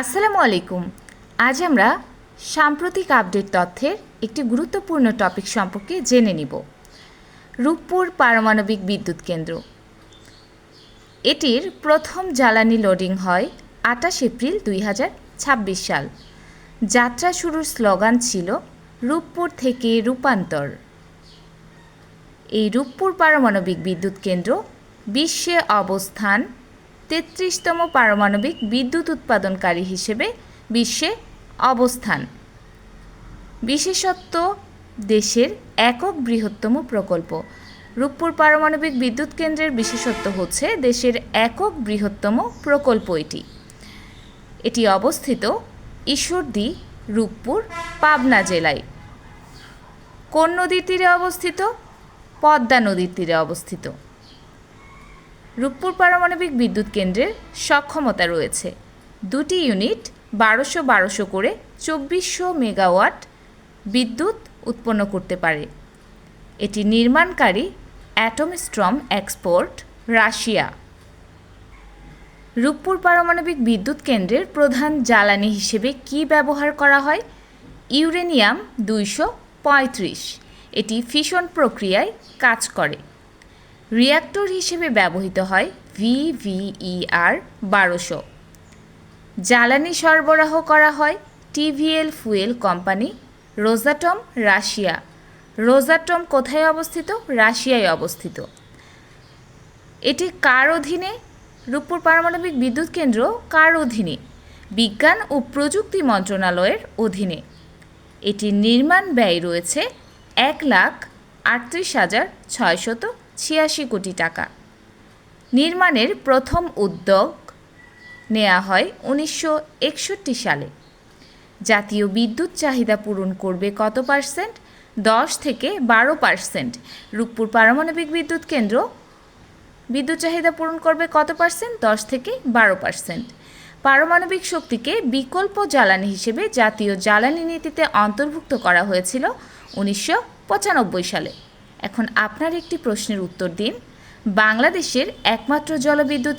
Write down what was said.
আসসালামু আলাইকুম। আজ আমরা সাম্প্রতিক আপডেট তথ্যের একটি গুরুত্বপূর্ণ টপিক সম্পর্কে জেনে নিব। রূপপুর পারমাণবিক বিদ্যুৎ কেন্দ্র। এটির প্রথম জ্বালানি লোডিং হয় 28 এপ্রিল 2026 সাল। যাত্রা শুরুর স্লোগান ছিল রূপপুর থেকে রূপান্তর। এই রূপপুর পারমাণবিক বিদ্যুৎ কেন্দ্র বিশ্বে অবস্থান 33তম পারমাণবিক বিদ্যুৎ উৎপাদনকারী হিসেবে বিশ্বে অবস্থান। বিশেষত্ব দেশের একক বৃহত্তম প্রকল্প। রূপপুর পারমাণবিক বিদ্যুৎ কেন্দ্রের বিশেষত্ব হচ্ছে দেশের একক বৃহত্তম প্রকল্প এটি অবস্থিত ঈশ্বরদী, রূপপুর, পাবনা জেলায়। কোন নদীর তীরে অবস্থিত? পদ্মা নদীর তীরে অবস্থিত। রূপপুর পারমাণবিক বিদ্যুৎ কেন্দ্রের সক্ষমতা রয়েছে 2টি ইউনিট 1200 করে 2400 মেগাওয়াট বিদ্যুৎ উৎপন্ন করতে পারে। এটি নির্মাণকারী অ্যাটমস্ট্রম এক্সপোর্ট, রাশিয়া। রূপপুর পারমাণবিক বিদ্যুৎ কেন্দ্রের প্রধান জ্বালানি হিসেবে কি ব্যবহার করা হয়? ইউরেনিয়াম 235। এটি ফিশন প্রক্রিয়ায় কাজ করে। রিঅ্যাক্টর হিসেবে ব্যবহৃত হয় VVER 1200। জ্বালানি সরবরাহ করা হয় টিভিএল ফুয়েল কোম্পানি, রোজাটম, রাশিয়া। রোজাটম কোথায় অবস্থিত? রাশিয়ায় অবস্থিত। এটি কার অধীনে? রূপপুর পারমাণবিক বিদ্যুৎ কেন্দ্র কার অধীনে? বিজ্ঞান ও প্রযুক্তি মন্ত্রণালয়ের অধীনে। এটির নির্মাণ ব্যয় রয়েছে 1,38,686 কোটি টাকা। নির্মাণের প্রথম উদ্যোগ নেওয়া হয় 1961 সালে। জাতীয় বিদ্যুৎ চাহিদা পূরণ করবে কত পার্সেন্ট? 10 থেকে 12%। রূপপুর পারমাণবিক বিদ্যুৎ কেন্দ্র বিদ্যুৎ চাহিদা পূরণ করবে কত পার্সেন্ট? 10 থেকে 12%। পারমাণবিক শক্তিকে বিকল্প জ্বালানি হিসেবে জাতীয় জ্বালানি নীতিতে অন্তর্ভুক্ত করা হয়েছিল 1995 সালে। এখন আপনার একটি প্রশ্নের উত্তর দিন। বাংলাদেশের একমাত্র জলবিদ্যুৎ